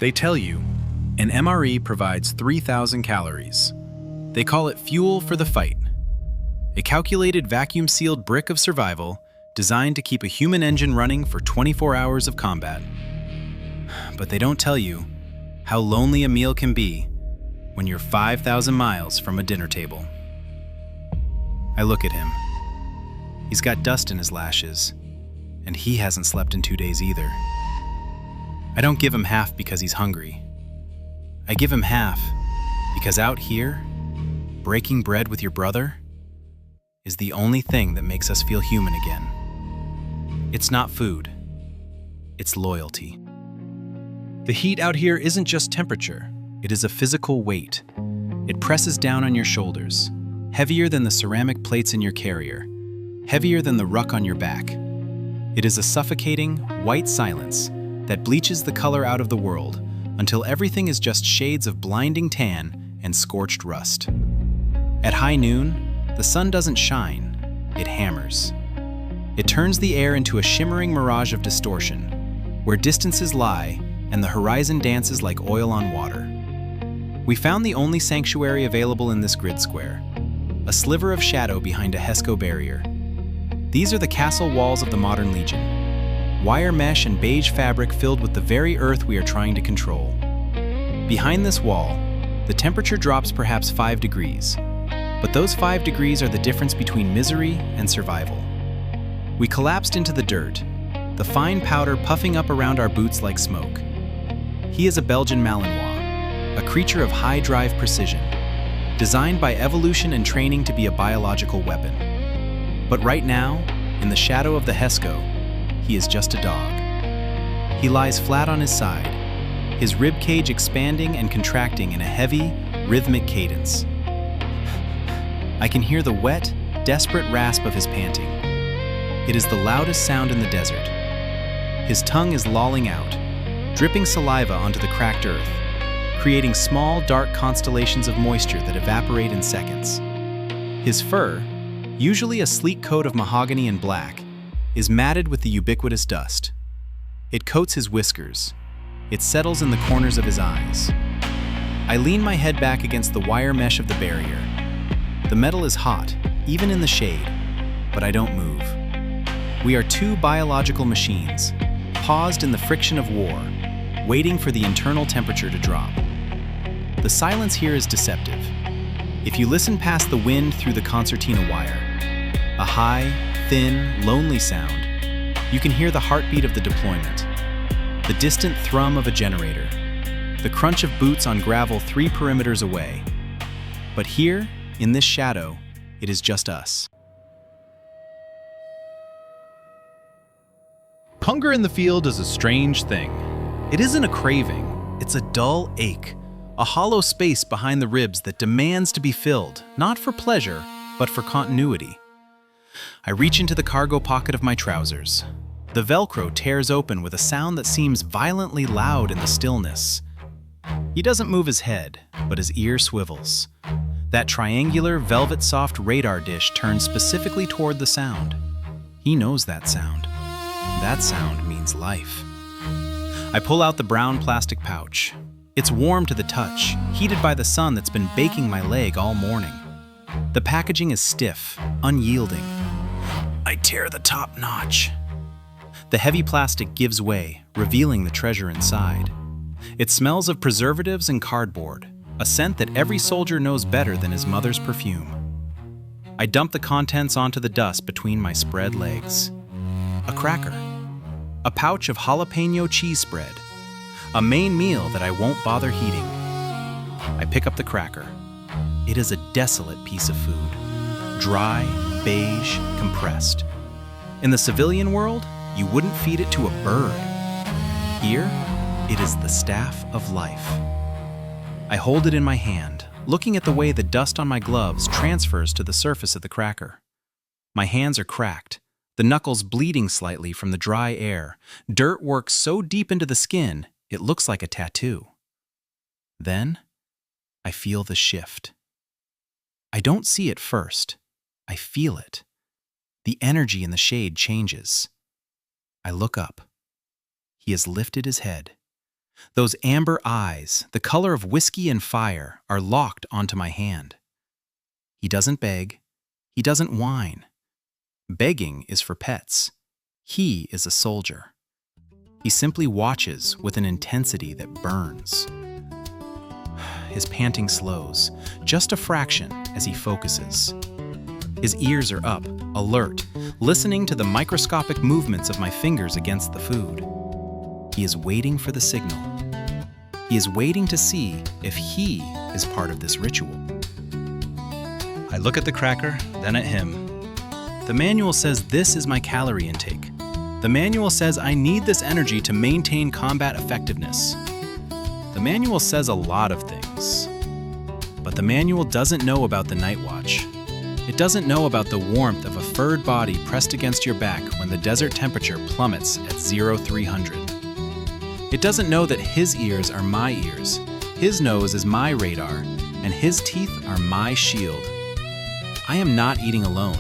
They tell you an MRE provides 3,000 calories. They call it fuel for the fight. A calculated vacuum-sealed brick of survival designed to keep a human engine running for 24 hours of combat. But they don't tell you how lonely a meal can be when you're 5,000 miles from a dinner table. I look at him. He's got dust in his lashes, and he hasn't slept in 2 days either. I don't give him half because he's hungry. I give him half because out here, breaking bread with your brother is the only thing that makes us feel human again. It's not food, it's loyalty. The heat out here isn't just temperature, it is a physical weight. It presses down on your shoulders, heavier than the ceramic plates in your carrier, heavier than the ruck on your back. It is a suffocating, white silence that bleaches the color out of the world until everything is just shades of blinding tan and scorched rust. At high noon, the sun doesn't shine, it hammers. It turns the air into a shimmering mirage of distortion, where distances lie and the horizon dances like oil on water. We found the only sanctuary available in this grid square, a sliver of shadow behind a Hesco barrier. These are the castle walls of the modern Legion, wire mesh and beige fabric filled with the very earth we are trying to control. Behind this wall, the temperature drops perhaps 5 degrees, but those 5 degrees are the difference between misery and survival. We collapsed into the dirt, the fine powder puffing up around our boots like smoke. He is a Belgian Malinois, a creature of high drive precision, designed by evolution and training to be a biological weapon. But right now, in the shadow of the Hesco, he is just a dog. He lies flat on his side, his rib cage expanding and contracting in a heavy, rhythmic cadence. I can hear the wet, desperate rasp of his panting. It is the loudest sound in the desert. His tongue is lolling out, dripping saliva onto the cracked earth, creating small, dark constellations of moisture that evaporate in seconds. His fur, usually a sleek coat of mahogany and black, is matted with the ubiquitous dust. It coats his whiskers. It settles in the corners of his eyes. I lean my head back against the wire mesh of the barrier. The metal is hot, even in the shade, but I don't move. We are two biological machines, paused in the friction of war, waiting for the internal temperature to drop. The silence here is deceptive. If you listen past the wind through the concertina wire, a high, thin, lonely sound, you can hear the heartbeat of the deployment, the distant thrum of a generator, the crunch of boots on gravel 3 perimeters away. But here, in this shadow, it is just us. Hunger in the field is a strange thing. It isn't a craving, it's a dull ache, a hollow space behind the ribs that demands to be filled, not for pleasure, but for continuity. I reach into the cargo pocket of my trousers. The Velcro tears open with a sound that seems violently loud in the stillness. He doesn't move his head, but his ear swivels. That triangular, velvet-soft radar dish turns specifically toward the sound. He knows that sound. That sound means life. I pull out the brown plastic pouch. It's warm to the touch, heated by the sun that's been baking my leg all morning. The packaging is stiff, unyielding. I tear the top notch. The heavy plastic gives way, revealing the treasure inside. It smells of preservatives and cardboard, a scent that every soldier knows better than his mother's perfume. I dump the contents onto the dust between my spread legs. A cracker. A pouch of jalapeno cheese spread. A main meal that I won't bother heating. I pick up the cracker. It is a desolate piece of food. Dry, beige, compressed. In the civilian world, you wouldn't feed it to a bird. Here, it is the staff of life. I hold it in my hand, looking at the way the dust on my gloves transfers to the surface of the cracker. My hands are cracked, the knuckles bleeding slightly from the dry air. Dirt works so deep into the skin, it looks like a tattoo. Then, I feel the shift. I don't see it first. I feel it. The energy in the shade changes. I look up. He has lifted his head. Those amber eyes, the color of whiskey and fire, are locked onto my hand. He doesn't beg. He doesn't whine. Begging is for pets. He is a soldier. He simply watches with an intensity that burns. His panting slows, just a fraction as he focuses. His ears are up, alert, listening to the microscopic movements of my fingers against the food. He is waiting for the signal. He is waiting to see if he is part of this ritual. I look at the cracker, then at him. The manual says this is my calorie intake. The manual says I need this energy to maintain combat effectiveness. The manual says a lot of things. But the manual doesn't know about the night watch. It doesn't know about the warmth of a furred body pressed against your back when the desert temperature plummets at 0300. It doesn't know that his ears are my ears, his nose is my radar, and his teeth are my shield. I am not eating alone.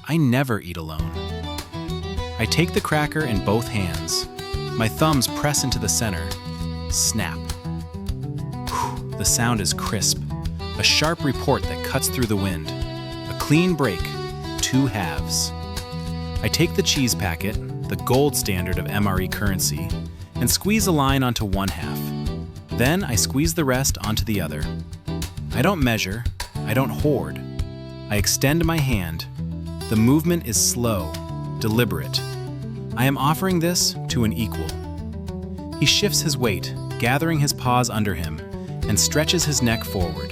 I never eat alone. I take the cracker in both hands. My thumbs press into the center. Snap. Whew, the sound is crisp, a sharp report that cuts through the wind. A clean break, 2 halves. I take the cheese packet, the gold standard of MRE currency, and squeeze a line onto 1 half. Then I squeeze the rest onto the other. I don't measure, I don't hoard. I extend my hand. The movement is slow, deliberate. I am offering this to an equal. He shifts his weight, gathering his paws under him, and stretches his neck forward.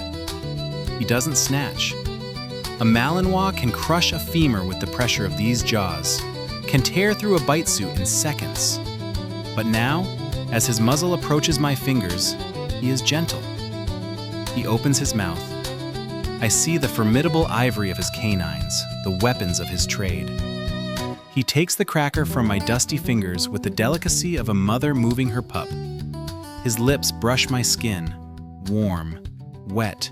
He doesn't snatch. A Malinois can crush a femur with the pressure of these jaws, can tear through a bite suit in seconds. But now, as his muzzle approaches my fingers, he is gentle. He opens his mouth. I see the formidable ivory of his canines, the weapons of his trade. He takes the cracker from my dusty fingers with the delicacy of a mother moving her pup. His lips brush my skin, warm, wet,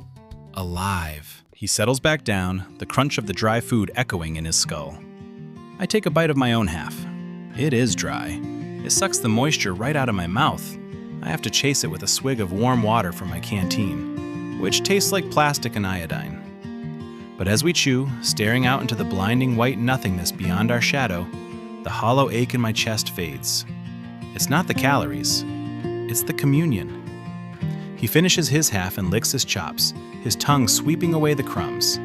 alive. He settles back down, the crunch of the dry food echoing in his skull. I take a bite of my own half. It is dry. It sucks the moisture right out of my mouth. I have to chase it with a swig of warm water from my canteen, which tastes like plastic and iodine. But as we chew, staring out into the blinding white nothingness beyond our shadow, the hollow ache in my chest fades. It's not the calories, it's the communion. He finishes his half and licks his chops, his tongue sweeping away the crumbs.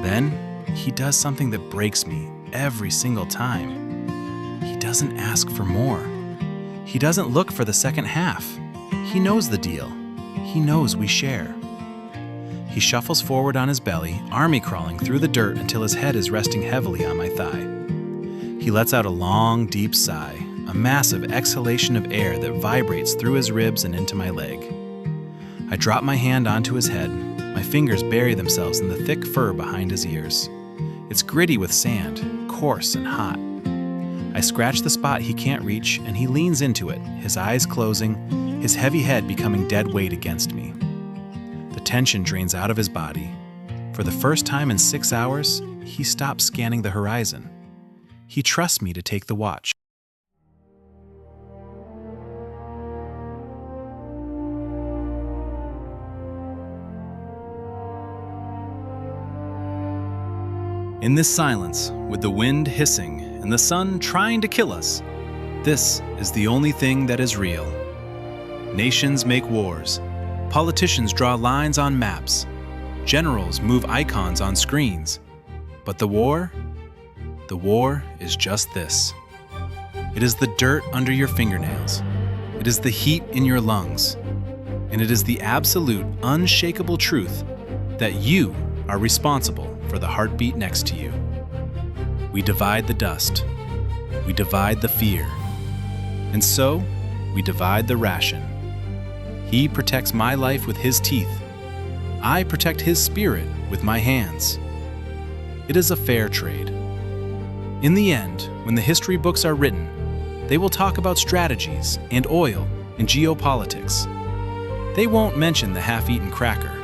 Then, he does something that breaks me every single time. He doesn't ask for more. He doesn't look for the second half. He knows the deal. He knows we share. He shuffles forward on his belly, army crawling through the dirt until his head is resting heavily on my thigh. He lets out a long, deep sigh, a massive exhalation of air that vibrates through his ribs and into my leg. I drop my hand onto his head. My fingers bury themselves in the thick fur behind his ears. It's gritty with sand, coarse and hot. I scratch the spot he can't reach, and he leans into it, his eyes closing, his heavy head becoming dead weight against me. The tension drains out of his body. For the first time in 6 hours, he stops scanning the horizon. He trusts me to take the watch. In this silence, with the wind hissing and the sun trying to kill us, this is the only thing that is real. Nations make wars. Politicians draw lines on maps. Generals move icons on screens. But the war is just this. It is the dirt under your fingernails. It is the heat in your lungs. And it is the absolute, unshakable truth that you are responsible for the heartbeat next to you. We divide the dust. We divide the fear. And so, we divide the ration. He protects my life with his teeth. I protect his spirit with my hands. It is a fair trade. In the end, when the history books are written, they will talk about strategies and oil and geopolitics. They won't mention the half-eaten cracker.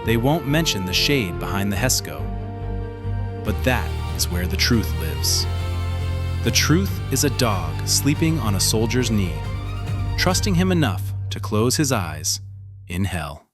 They won't mention the shade behind the Hesco. But that is where the truth lives. The truth is a dog sleeping on a soldier's knee, trusting him enough to close his eyes in hell.